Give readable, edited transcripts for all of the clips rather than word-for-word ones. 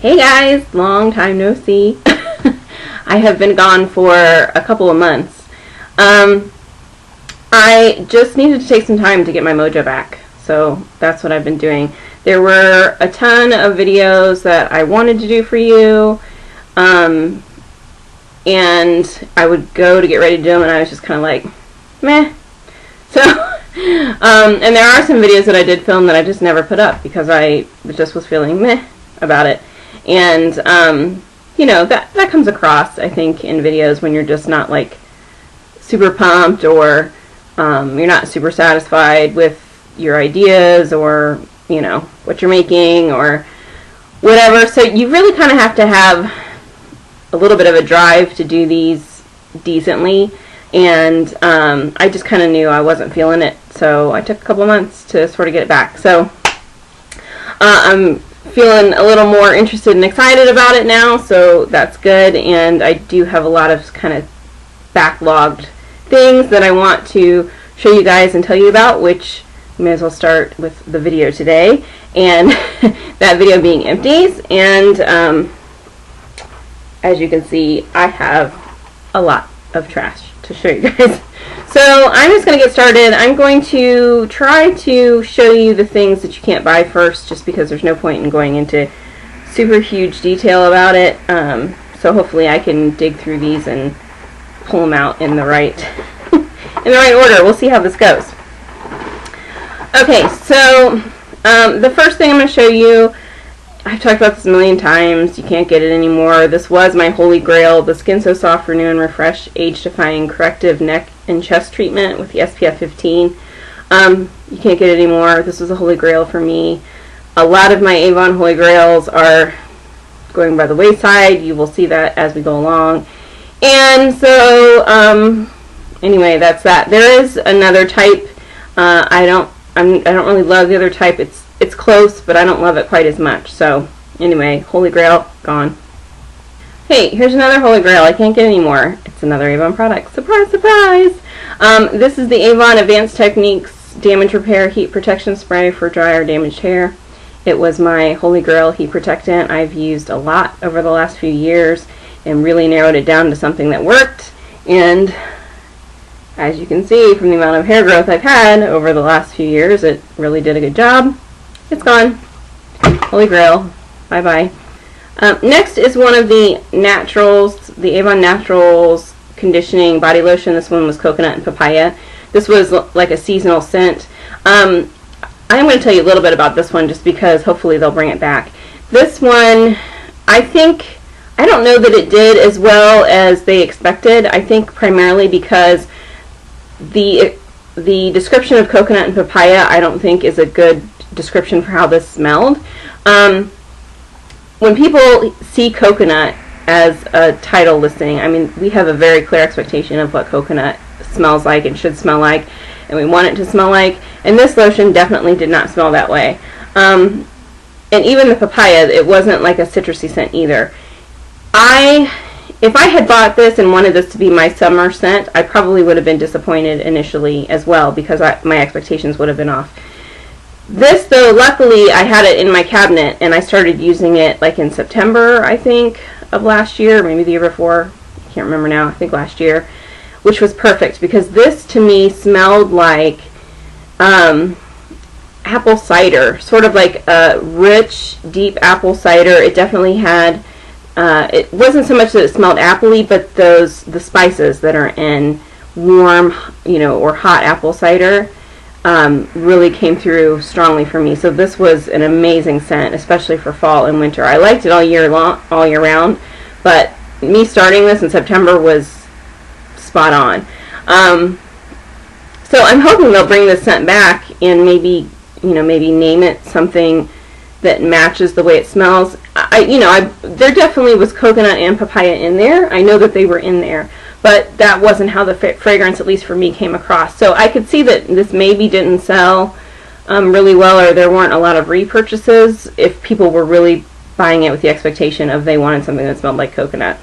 Hey guys, long time no see. I have been gone for a couple of months. I just needed to take some time to get my mojo back, so that's what I've been doing. There were a ton of videos that I wanted to do for you, and I would go to get ready to do them, and I was just kind of like, meh. So, and there are some videos that I did film that I just never put up because I just was feeling meh about it. And, you know, that comes across, I think, in videos when you're just not, like, super pumped or you're not super satisfied with your ideas or, you know, what you're making or whatever. So you really kind of have to have a little bit of a drive to do these decently. And I just kind of knew I wasn't feeling it. So I took a couple months to sort of get it back. So I'm feeling a little more interested and excited about it now, so that's good. And I do have a lot of kind of backlogged things that I want to show you guys and tell you about, which we may as well start with the video today, and that video being Empties. And as you can see, I have a lot of trash to show you guys. So I'm just going to get started. I'm going to try to show you the things that you can't buy first, just because there's no point in going into super huge detail about it. So hopefully I can dig through these and pull them out in the right order. We'll see how this goes. Okay, so the first thing I'm going to show you, I've talked about this a million times. You can't get it anymore. This was my holy grail, the Skin So Soft Renew and Refresh Age Defying Corrective Neck and Chest Treatment with the SPF 15. You can't get it anymore. This was a holy grail for me. A lot of my Avon holy grails are going by the wayside. You will see that as we go along. And so anyway, that's that. There is another type. I don't really love the other type. It's close, but I don't love it quite as much. So anyway, holy grail gone. Hey, here's another holy grail I can't get anymore. It's another Avon product. Surprise, surprise! This is the Avon Advanced Techniques Damage Repair Heat Protection Spray for dry or damaged hair. It was my holy grail heat protectant. I've used a lot over the last few years and really narrowed it down to something that worked. And as you can see from the amount of hair growth I've had over the last few years, it really did a good job. It's gone. Holy grail. Bye-bye. Next is one of the Naturals, the Avon Naturals Conditioning Body Lotion. This one was coconut and papaya. This was like a seasonal scent. I'm going to tell you a little bit about this one just because hopefully they'll bring it back. This one, I don't know that it did as well as they expected. I think primarily because the description of coconut and papaya I don't think is a good description for how this smelled. When people see coconut as a title listing, I mean, we have a very clear expectation of what coconut smells like and should smell like, and we want it to smell like, and this lotion definitely did not smell that way. And even the papaya, it wasn't like a citrusy scent either. If I had bought this and wanted this to be my summer scent, I probably would have been disappointed initially as well because my expectations would have been off. This, though, luckily I had it in my cabinet and I started using it like in September, I think, of last year, maybe the year before. I can't remember now. I think last year, which was perfect because this to me smelled like apple cider, sort of like a rich, deep apple cider. It definitely had. It wasn't so much that it smelled appley, but the spices that are in warm, you know, or hot apple cider really came through strongly for me. So this was an amazing scent, especially for fall and winter. I liked it all year round, but me starting this in September was spot on. So I'm hoping they'll bring this scent back and maybe name it something that matches the way it smells. There definitely was coconut and papaya in there. I know that they were in there, but that wasn't how the fragrance, at least for me, came across. So I could see that this maybe didn't sell really well, or there weren't a lot of repurchases if people were really buying it with the expectation of they wanted something that smelled like coconut.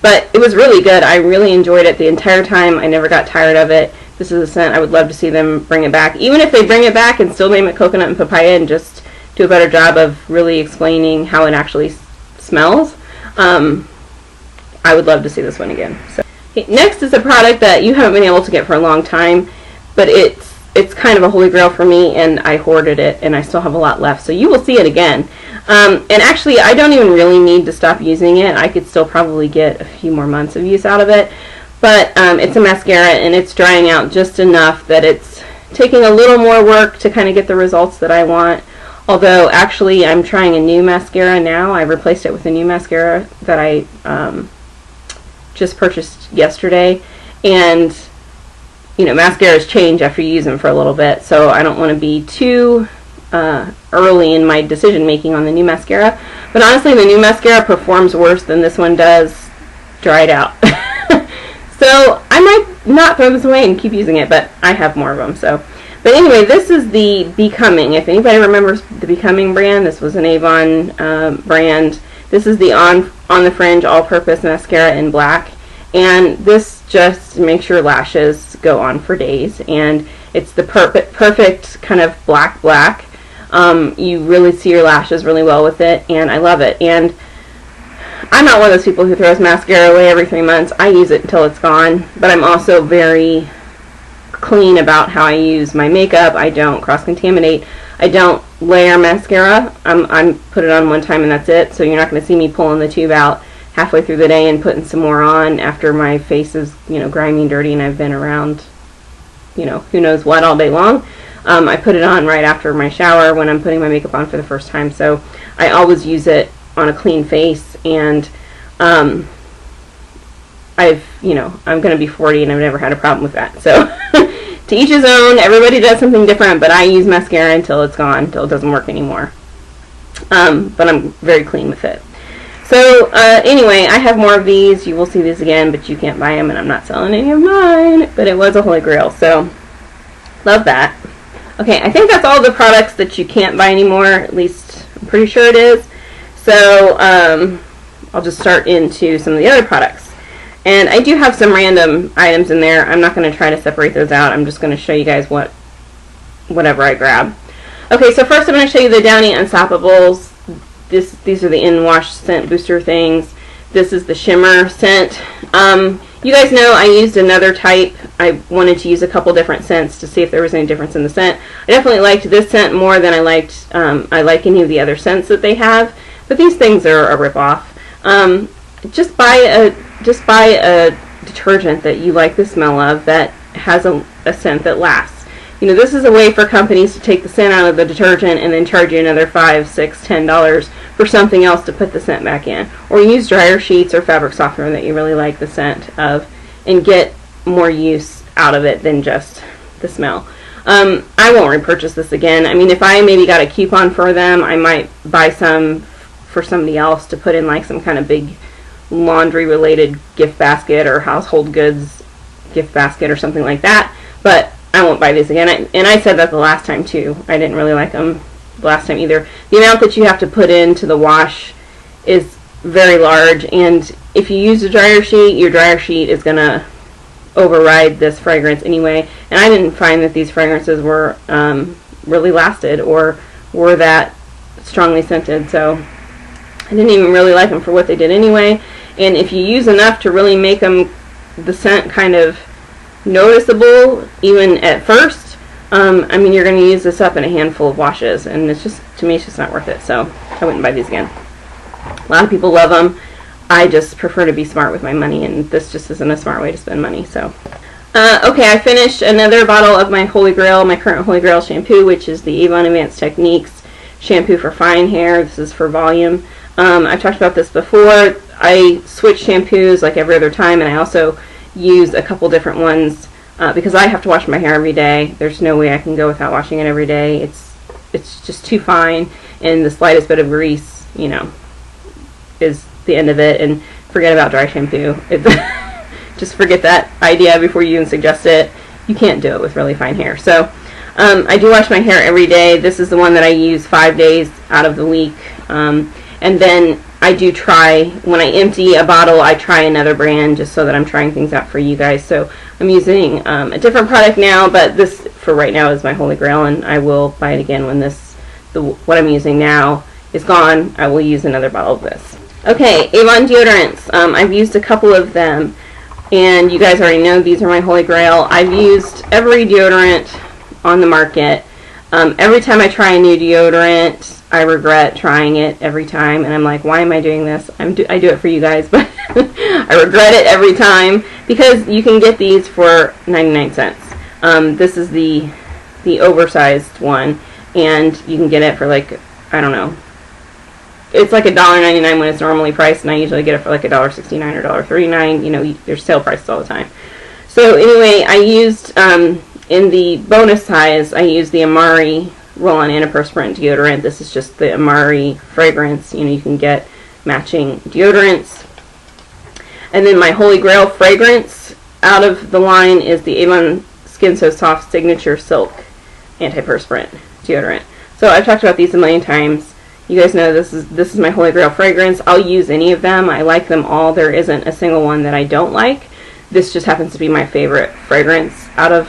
But it was really good. I really enjoyed it the entire time. I never got tired of it. This is a scent I would love to see them bring it back. Even if they bring it back and still name it coconut and papaya and just do a better job of really explaining how it actually smells, I would love to see this one again. So, okay, next is a product that you haven't been able to get for a long time, but it's kind of a holy grail for me, and I hoarded it, and I still have a lot left, so you will see it again. And actually, I don't even really need to stop using it. I could still probably get a few more months of use out of it, but it's a mascara, and it's drying out just enough that it's taking a little more work to kind of get the results that I want. Although, actually, I'm trying a new mascara now. I replaced it with a new mascara that I just purchased yesterday, and you know, mascaras change after you use them for a little bit, so I don't want to be too early in my decision making on the new mascara. But honestly, the new mascara performs worse than this one does dried out. So I might not throw this away and keep using it, but I have more of them. So, but anyway, this is the Becoming. If anybody remembers the Becoming brand, this was an Avon brand. This is the on the Fringe all-purpose mascara in black, and this just makes your lashes go on for days, and it's the perfect kind of black. You really see your lashes really well with it, and I love it. And I'm not one of those people who throws mascara away every 3 months. I use it until it's gone, but I'm also very clean about how I use my makeup. I don't cross-contaminate. I don't layer mascara. I'm put it on one time and that's it, so you're not going to see me pulling the tube out halfway through the day and putting some more on after my face is, you know, grimy and dirty and I've been around, you know, who knows what all day long. I put it on right after my shower when I'm putting my makeup on for the first time, so I always use it on a clean face. And you know, I'm going to be 40 and I've never had a problem with that. So to each his own. Everybody does something different, but I use mascara until it's gone, until it doesn't work anymore. But I'm very clean with it. So anyway, I have more of these. You will see these again, but you can't buy them, and I'm not selling any of mine. But it was a holy grail, so love that. Okay, I think that's all the products that you can't buy anymore. At least I'm pretty sure it is. So I'll just start into some of the other products. And I do have some random items in there. I'm not going to try to separate those out. I'm just going to show you guys whatever I grab. Okay, so first I'm going to show you the Downy Unstoppables. These are the in-wash scent booster things. This is the shimmer scent. You guys know I used another type. I wanted to use a couple different scents to see if there was any difference in the scent. I definitely liked this scent more than I liked any of the other scents that they have. But these things are a ripoff. Just buy a detergent that you like the smell of that has a scent that lasts. You know, this is a way for companies to take the scent out of the detergent and then charge you another $5, $6, $10 for something else to put the scent back in. Or use dryer sheets or fabric softener that you really like the scent of and get more use out of it than just the smell. I won't repurchase this again. I mean, if I maybe got a coupon for them, I might buy some for somebody else to put in like some kind of big laundry related gift basket or household goods gift basket or something like that. But I won't buy these again. And I said that the last time too. I didn't really like them the last time either. The amount that you have to put into the wash is very large, and if you use a dryer sheet, your dryer sheet is going to override this fragrance anyway. And I didn't find that these fragrances were really lasted or were that strongly scented, so I didn't even really like them for what they did anyway. And if you use enough to really make them, the scent kind of noticeable even at first, I mean, you're going to use this up in a handful of washes, and it's just, to me, it's just not worth it, so I wouldn't buy these again. A lot of people love them. I just prefer to be smart with my money, and this just isn't a smart way to spend money. So okay, I finished another bottle of my Holy Grail, my current Holy Grail shampoo, which is the Avon Advanced Techniques shampoo for fine hair. This is for volume. I've talked about this before. I switch shampoos like every other time, and I also use a couple different ones because I have to wash my hair every day. There's no way I can go without washing it every day. It's just too fine, and the slightest bit of grease, you know, is the end of it. And forget about dry shampoo. Just forget that idea before you even suggest it. You can't do it with really fine hair. So I do wash my hair every day. This is the one that I use 5 days out of the week. And then I do try, when I empty a bottle, I try another brand just so that I'm trying things out for you guys. So I'm using a different product now, but this for right now is my Holy Grail, and I will buy it again when the what I'm using now is gone, I will use another bottle of this. Okay, Avon deodorants. I've used a couple of them, and you guys already know these are my holy grail. I've used every deodorant on the market. Every time I try a new deodorant, I regret trying it every time, and I'm like, why am I doing this? I do it for you guys, but I regret it every time, because you can get these for 99 cents. This is the oversized one, and you can get it for like, I don't know, it's like $1.99 when it's normally priced, and I usually get it for like $1.69 or $1.39. You know, there's sale prices all the time. So anyway, I used, in the bonus size, I used the Amari roll-on antiperspirant deodorant. This is just the Amari fragrance. You know, you can get matching deodorants. And then my holy grail fragrance out of the line is the Avon Skin So Soft Signature Silk Antiperspirant deodorant. So I've talked about these a million times. You guys know this is my holy grail fragrance. I'll use any of them. I like them all. There isn't a single one that I don't like. This just happens to be my favorite fragrance out of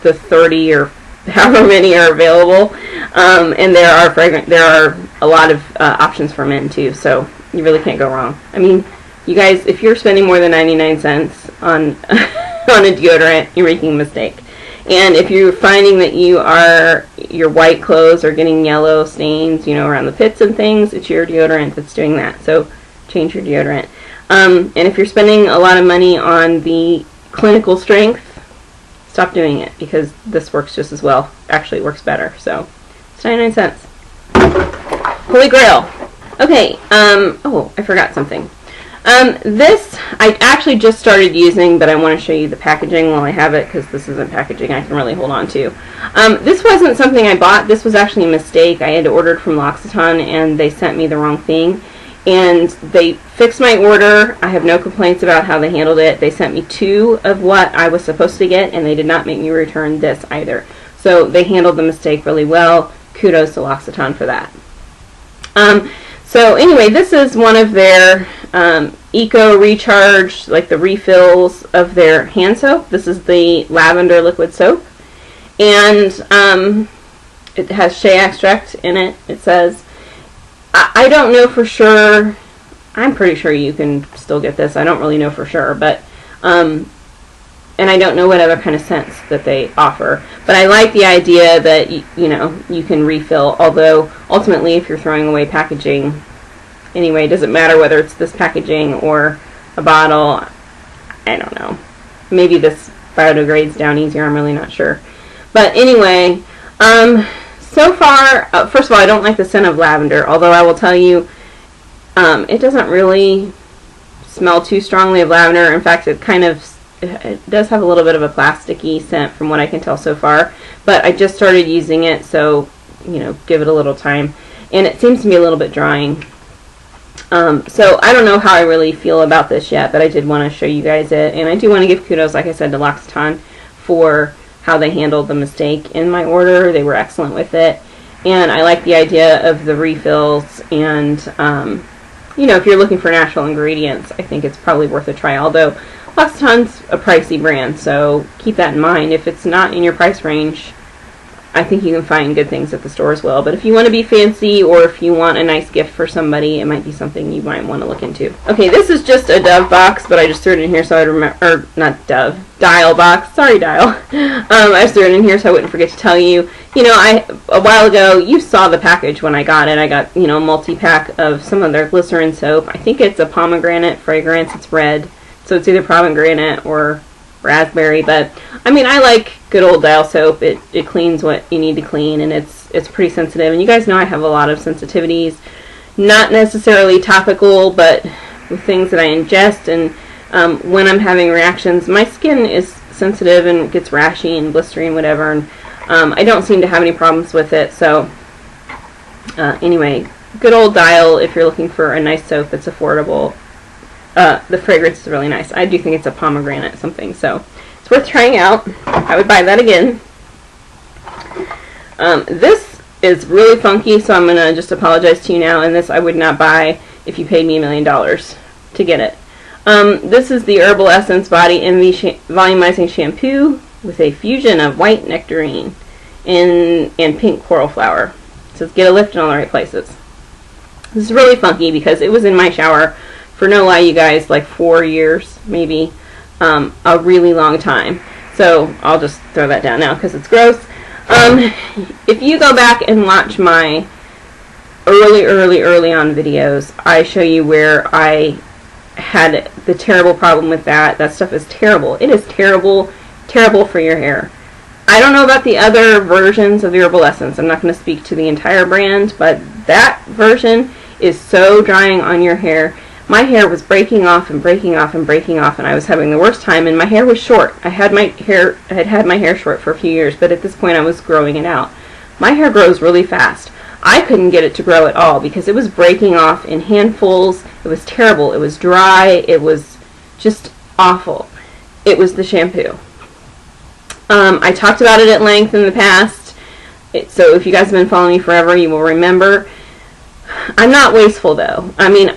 the 30 or however many are available. And there are a lot of options for men too, so you really can't go wrong. I mean, you guys, if you're spending more than 99 cents on on a deodorant, you're making a mistake. And if you're finding that your white clothes are getting yellow stains, you know, around the pits and things, it's your deodorant that's doing that. So change your deodorant. And if you're spending a lot of money on the clinical strength, stop doing it, because this works just as well. Actually, it works better. So it's 99 cents. Holy Grail. Okay. Oh, I forgot something. This I actually just started using, but I want to show you the packaging while I have it, because this isn't packaging I can really hold on to. This wasn't something I bought. This was actually a mistake. I had ordered from L'Occitane, and they sent me the wrong thing. And they fixed my order. I have no complaints about how they handled it. They sent me 2 of what I was supposed to get, and they did not make me return this either. So they handled the mistake really well. Kudos to L'Occitane for that. So anyway, this is one of their Eco Recharge, like the refills of their hand soap. This is the lavender liquid soap. And it has shea extract in it, it says. I don't know for sure. I'm pretty sure you can still get this. I don't really know for sure, but and I don't know what other kind of scents that they offer. But I like the idea that you know, you can refill. Although ultimately, if you're throwing away packaging anyway, it doesn't matter whether it's this packaging or a bottle. I don't know. Maybe this biodegrades down easier. I'm really not sure. But anyway. So far, first of all, I don't like the scent of lavender, although I will tell you, it doesn't really smell too strongly of lavender. In fact, it does have a little bit of a plasticky scent from what I can tell so far, but I just started using it, so, you know, give it a little time, and it seems to be a little bit drying. So I don't know how I really feel about this yet, but I did want to show you guys it, and I do want to give kudos, like I said, to L'Occitane for how they handled the mistake in my order. They were excellent with it, and I like the idea of the refills, and you know, if you're looking for natural ingredients, I think it's probably worth a try, although L'Occitane's a pricey brand, so keep that in mind. If it's not in your price range, I think you can find good things at the store as well. But if you want to be fancy, or if you want a nice gift for somebody, it might be something you might want to look into. Okay, this is just a Dove box, but I just threw it in here so I'd remember, or not Dove, Dial box, sorry Dial. I just threw it in here so I wouldn't forget to tell you. You know, a while ago, you saw the package when I got it. I got, you know, a multi-pack of some of their glycerin soap. I think it's a pomegranate fragrance, it's red, so it's either pomegranate or raspberry, but I mean, I like good old Dial soap. It cleans what you need to clean, and it's pretty sensitive, and you guys know I have a lot of sensitivities, not necessarily topical, but with things that I ingest, and when I'm having reactions, my skin is sensitive and gets rashy and blistery and whatever, and I don't seem to have any problems with it. So anyway, good old Dial if you're looking for a nice soap that's affordable. The fragrance is really nice. I do think it's a pomegranate something, so it's worth trying out. I would buy that again. This is really funky, so I'm going to just apologize to you now, and this I would not buy if you paid me $1 million to get it. This is the Herbal Essence Body Envy Volumizing Shampoo with a fusion of white nectarine and pink coral flower. It says get a lift in all the right places. This is really funky because it was in my shower for no lie, you guys, like 4 years, maybe, a really long time. So I'll just throw that down now because it's gross. If you go back and watch my early on videos, I show you where I had the terrible problem with that. That stuff is terrible. It is terrible, terrible for your hair. I don't know about the other versions of the Herbal Essence. I'm not going to speak to the entire brand, but that version is so drying on your hair. My hair was breaking off and breaking off and breaking off, and I was having the worst time, and my hair was short. I had my hair short for a few years, but at this point I was growing it out. My hair grows really fast. I couldn't get it to grow at all because it was breaking off in handfuls. It was terrible. It was dry. It was just awful. It was the shampoo. I talked about it at length in the past, so if you guys have been following me forever, you will remember. I'm not wasteful, though. I mean,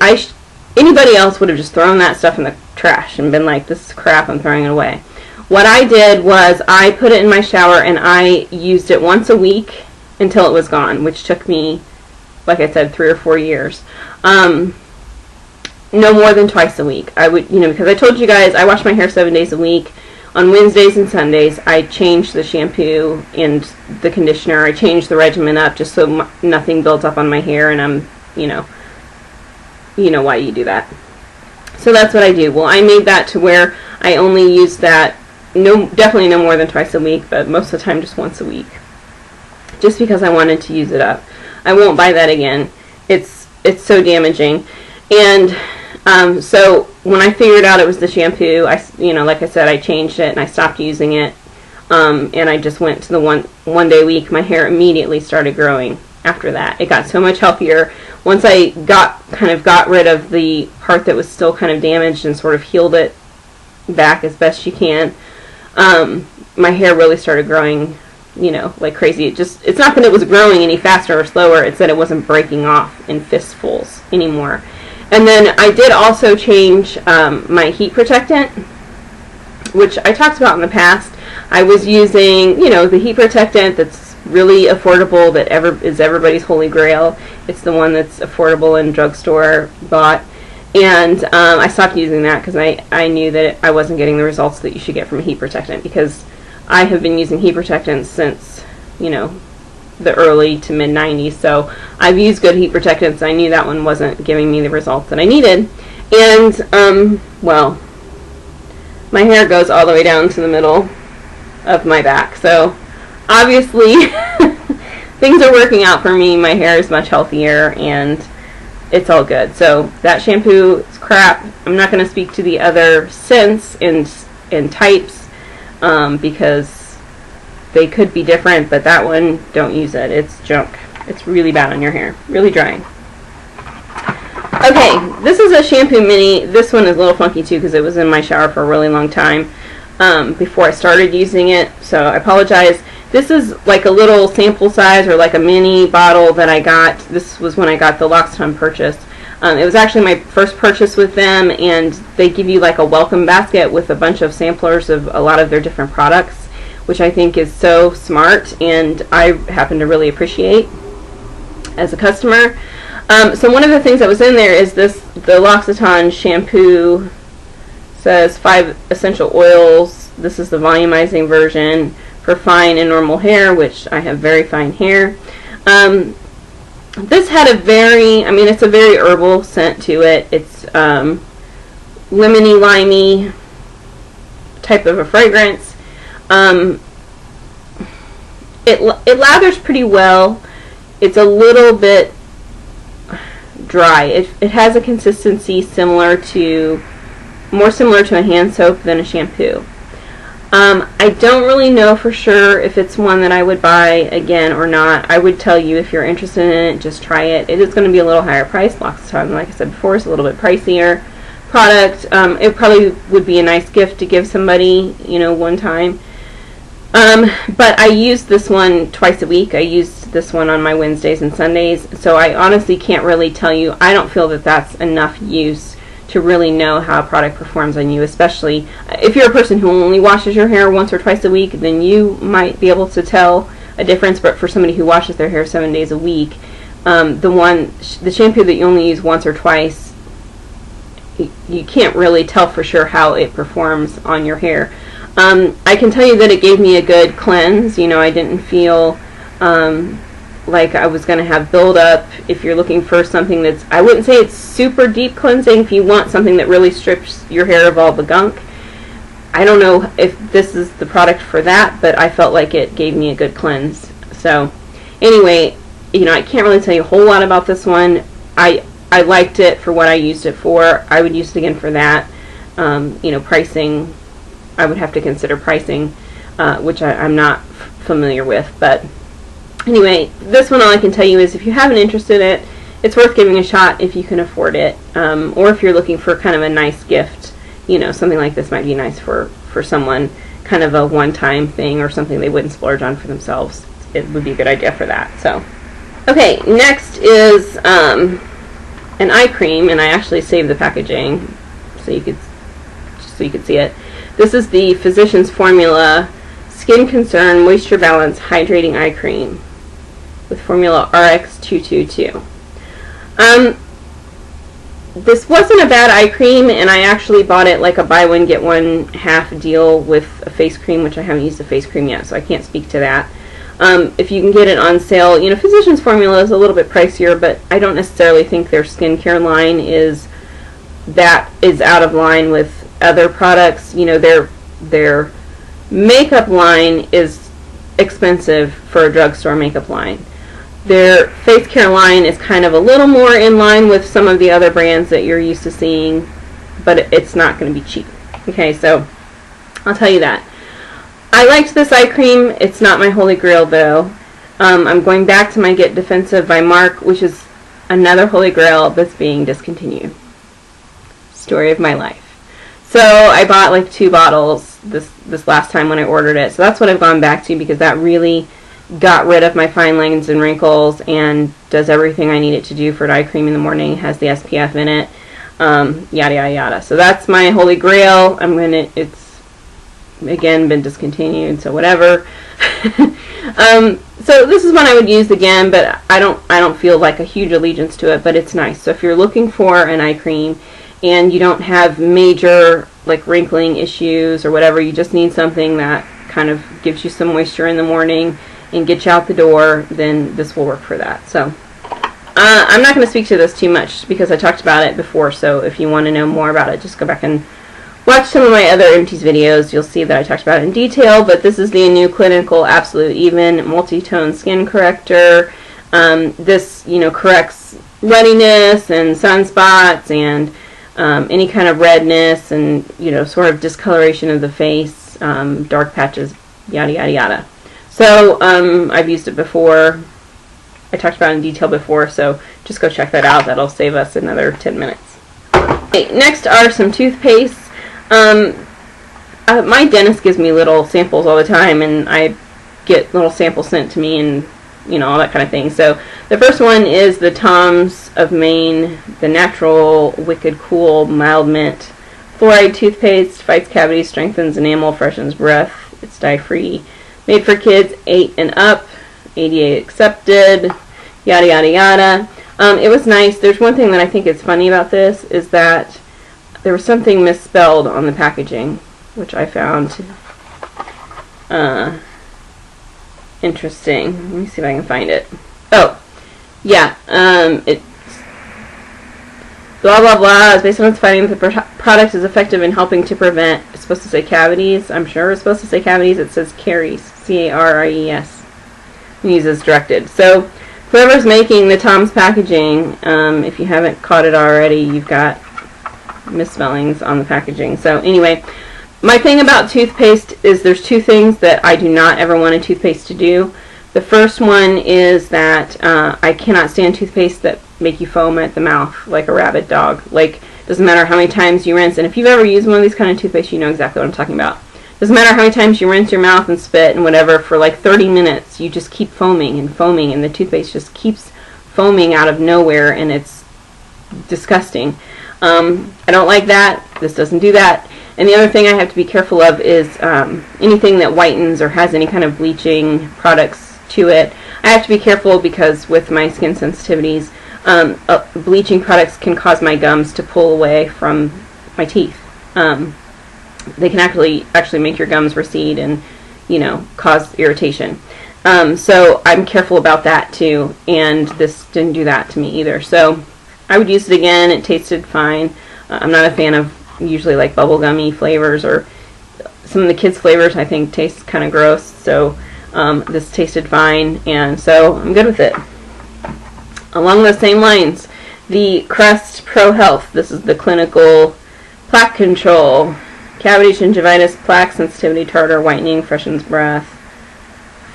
anybody else would have just thrown that stuff in the trash and been like, this is crap, I'm throwing it away. What I did was I put it in my shower and I used it once a week until it was gone, which took me, like I said, 3 or 4 years. No more than twice a week. I would, because I told you guys I wash my hair 7 days a week. On Wednesdays and Sundays, I changed the shampoo and the conditioner. I changed the regimen up just so nothing built up on my hair, and I'm, you know why you do that. So that's what I do. Well, I made that to where I only use that, definitely no more than twice a week, but most of the time just once a week. Just because I wanted to use it up. I won't buy that again. It's so damaging. And so when I figured out it was the shampoo, like I said, I changed it and I stopped using it. And I just went to the one day a week. My hair immediately started growing after that. It got so much healthier. Once I got rid of the part that was still kind of damaged and sort of healed it back as best you can, my hair really started growing, like crazy. It's not that it was growing any faster or slower, it's that it wasn't breaking off in fistfuls anymore. And then I did also change my heat protectant, which I talked about in the past. I was using, the heat protectant that's really affordable, that is everybody's holy grail. It's the one that's affordable and drugstore bought. And I stopped using that because I knew that I wasn't getting the results that you should get from a heat protectant, because I have been using heat protectants since, the early to mid 90s, so I've used good heat protectants. I knew that one wasn't giving me the results that I needed. And, well, my hair goes all the way down to the middle of my back, so obviously things are working out for me. My hair is much healthier and it's all good. So that shampoo is crap. I'm not going to speak to the other scents and types because they could be different, but that one, don't use it. It's junk. It's really bad on your hair. Really drying. Okay, this is a shampoo mini. This one is a little funky too because it was in my shower for a really long time before I started using it, so I apologize. This is like a little sample size, or like a mini bottle that I got. This was when I got the L'Occitane purchase. It was actually my first purchase with them, and they give you like a welcome basket with a bunch of samplers of a lot of their different products, which I think is so smart, and I happen to really appreciate as a customer. So one of the things that was in there is the L'Occitane shampoo. Says 5 essential oils. This is the volumizing version for fine and normal hair, which I have very fine hair. This had it's a very herbal scent to it. It's lemony, limey type of a fragrance. It lathers pretty well. It's a little bit dry. It has a consistency more similar to a hand soap than a shampoo. I don't really know for sure if it's one that I would buy again or not. I would tell you, if you're interested in it, just try it. It is going to be a little higher price. L'Occitane, like I said before, is a little bit pricier product. It probably would be a nice gift to give somebody, one time. But I used this one twice a week. I used this one on my Wednesdays and Sundays, so I honestly can't really tell you. I don't feel that that's enough use to really know how a product performs on you, especially if you're a person who only washes your hair once or twice a week. Then you might be able to tell a difference, but for somebody who washes their hair 7 days a week, the shampoo that you only use once or twice, you can't really tell for sure how it performs on your hair. I can tell you that it gave me a good cleanse. You know, I didn't feel like I was going to have buildup. If you're looking for something that's, I wouldn't say it's super deep cleansing. If you want something that really strips your hair of all the gunk, I don't know if this is the product for that, but I felt like it gave me a good cleanse. So anyway, you know, I can't really tell you a whole lot about this one. I liked it for what I used it for. I would use it again for that. You know, pricing, I would have to consider pricing, which I'm not familiar with. But anyway, this one, all I can tell you is if you have an interest in it, it's worth giving a shot if you can afford it. Or if you're looking for kind of a nice gift, you know, something like this might be nice for someone, kind of a one-time thing or something they wouldn't splurge on for themselves. It would be a good idea for that. So, okay, next is an eye cream, and I actually saved the packaging so you could see it. This is the Physicians Formula Skin Concern Moisture Balance Hydrating Eye Cream with formula RX222. This wasn't a bad eye cream, and I actually bought it like a buy one get one half deal with a face cream, which I haven't used a face cream yet, so I can't speak to that. If you can get it on sale, you know, Physicians Formula is a little bit pricier, but I don't necessarily think their skincare line is out of line with other products. You know, their makeup line is expensive for a drugstore makeup line. Their face care line is kind of a little more in line with some of the other brands that you're used to seeing, but it's not going to be cheap. Okay, so I'll tell you that. I liked this eye cream. It's not my holy grail, though. I'm going back to my Get Defensive by Mark, which is another holy grail that's being discontinued. Story of my life. So I bought like 2 bottles this last time when I ordered it. So that's what I've gone back to, because that really got rid of my fine lines and wrinkles and does everything I need it to do for an eye cream in the morning. It has the SPF in it. Yada yada yada. So that's my holy grail. It's again been discontinued, so whatever. So this is one I would use again, but I don't feel like a huge allegiance to it, but it's nice. So if you're looking for an eye cream and you don't have major like wrinkling issues or whatever, you just need something that kind of gives you some moisture in the morning and gets you out the door, then this will work for that. So I'm not going to speak to this too much because I talked about it before, so if you want to know more about it, just go back and watch some of my other Empties videos. You'll see that I talked about it in detail, but this is the new Clinical Absolute Even Multi-Tone Skin Corrector. This, you know, corrects ruddiness and sunspots and any kind of redness and, you know, sort of discoloration of the face, dark patches, yada yada yada. So I've used it before. I talked about it in detail before, so just go check that out. That'll save us another 10 minutes. Okay, next are some toothpaste. My dentist gives me little samples all the time, and I get little samples sent to me and, you know, all that kind of thing. So the first one is the Tom's of Maine, the Natural Wicked Cool Mild Mint Fluoride Toothpaste. Fights cavities, strengthens enamel, freshens breath. It's dye-free. Made for kids 8 and up. ADA accepted. Yada yada yada. It was nice. There's one thing that I think is funny about this, is that there was something misspelled on the packaging, which I found interesting. Let me see if I can find it. Oh, yeah. It's blah blah blah. It's based on its finding that the product is effective in helping to prevent. It's supposed to say cavities. I'm sure it's supposed to say cavities. It says caries. C-A-R-I-E-S. Use as directed. So whoever's making the Tom's packaging, if you haven't caught it already, you've got misspellings on the packaging. So anyway, my thing about toothpaste is there's 2 things that I do not ever want a toothpaste to do. The first one is that I cannot stand toothpaste that make you foam at the mouth like a rabid dog. Like, doesn't matter how many times you rinse, and if you've ever used one of these kind of toothpaste, you know exactly what I'm talking about. Doesn't matter how many times you rinse your mouth and spit and whatever, for like 30 minutes, you just keep foaming and foaming, and the toothpaste just keeps foaming out of nowhere, and it's disgusting. I don't like that. This doesn't do that. And the other thing I have to be careful of is anything that whitens or has any kind of bleaching products to it. I have to be careful because with my skin sensitivities, bleaching products can cause my gums to pull away from my teeth. They can actually make your gums recede and, you know, cause irritation. So I'm careful about that too, and this didn't do that to me either. So I would use it again. It tasted fine. I'm not a fan of usually like bubblegummy flavors, or some of the kids' flavors I think taste kind of gross. So this tasted fine, and so I'm good with it. Along those same lines, the Crest Pro Health. This is the clinical plaque control, cavity, gingivitis, plaque sensitivity, tartar, whitening, freshens breath,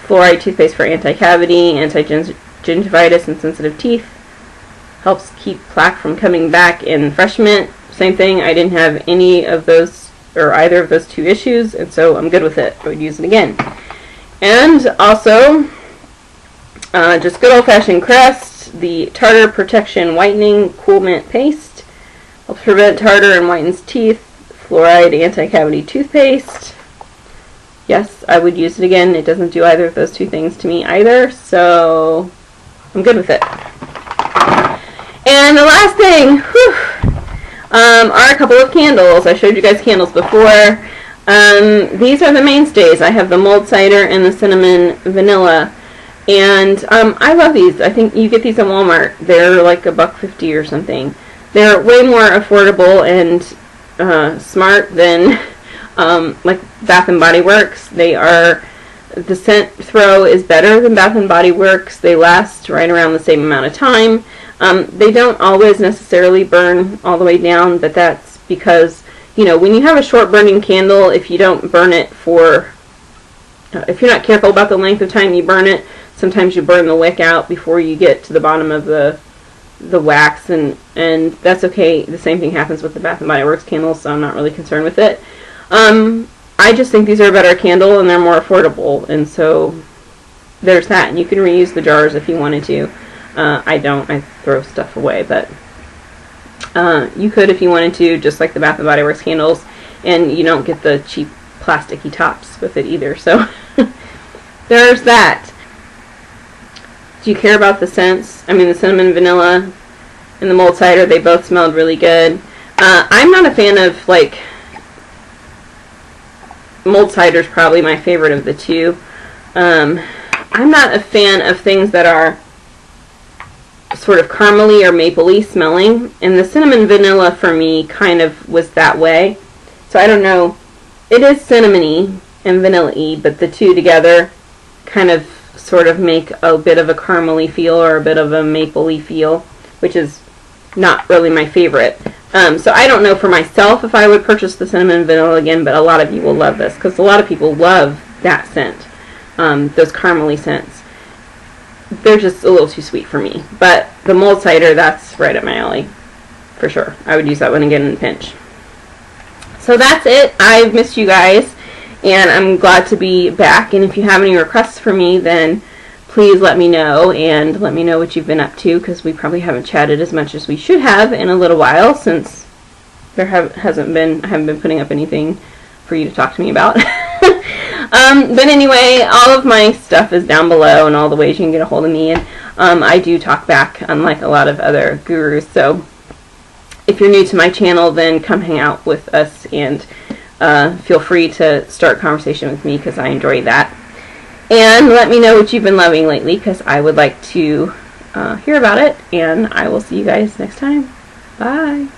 fluoride toothpaste for anti-cavity, anti-gingivitis and sensitive teeth, helps keep plaque from coming back in fresh mint. Same thing, I didn't have any of those, or either of those two issues, and so I'm good with it. I would use it again. And also, just good old-fashioned Crest, the Tartar Protection Whitening Cool Mint Paste, helps prevent tartar and whitens teeth, fluoride anti-cavity toothpaste. Yes, I would use it again. It doesn't do either of those two things to me either, so I'm good with it. And the last thing, are a couple of candles. I showed you guys candles before. These are the mainstays. I have the mulled cider and the cinnamon vanilla, and I love these. I think you get these at Walmart. They're like $1.50 or something. They're way more affordable and smart than like Bath and Body Works. The scent throw is better than Bath and Body Works. They last right around the same amount of time. They don't always necessarily burn all the way down, but that's because, you know, when you have a short burning candle, if you don't burn it for, if you're not careful about the length of time you burn it, sometimes you burn the wick out before you get to the bottom of the wax, and that's okay. The same thing happens with the Bath and Body Works candles, so I'm not really concerned with it. I just think these are a better candle and they're more affordable, and so there's that. And you can reuse the jars if you wanted to. I don't. I throw stuff away, but you could if you wanted to, just like the Bath and Body Works candles, and you don't get the cheap plasticky tops with it either. So there's that. Do you care about the scents? I mean, the cinnamon vanilla and the mulled cider, they both smelled really good. I'm not a fan of, like, mulled cider is probably my favorite of the two. I'm not a fan of things that are sort of caramely or mapley smelling, and the cinnamon vanilla for me kind of was that way. So I don't know. It is cinnamony and vanilla-y, but the two together kind of sort of make a bit of a caramely feel or a bit of a mapley feel, which is not really my favorite. So I don't know for myself if I would purchase the cinnamon vanilla again, but a lot of you will love this because a lot of people love that scent, those caramely scents. They're just a little too sweet for me. But the mulled cider, that's right up my alley, for sure. I would use that one again in a pinch. So that's it. I've missed you guys, and I'm glad to be back. And if you have any requests for me, then please let me know, and let me know what you've been up to, because we probably haven't chatted as much as we should have in a little while, since I haven't been putting up anything for you to talk to me about. But anyway, all of my stuff is down below, and all the ways you can get a hold of me, and I do talk back, unlike a lot of other gurus. So if you're new to my channel, then come hang out with us, and feel free to start conversation with me, because I enjoy that. And let me know what you've been loving lately, because I would like to hear about it, and I will see you guys next time. Bye!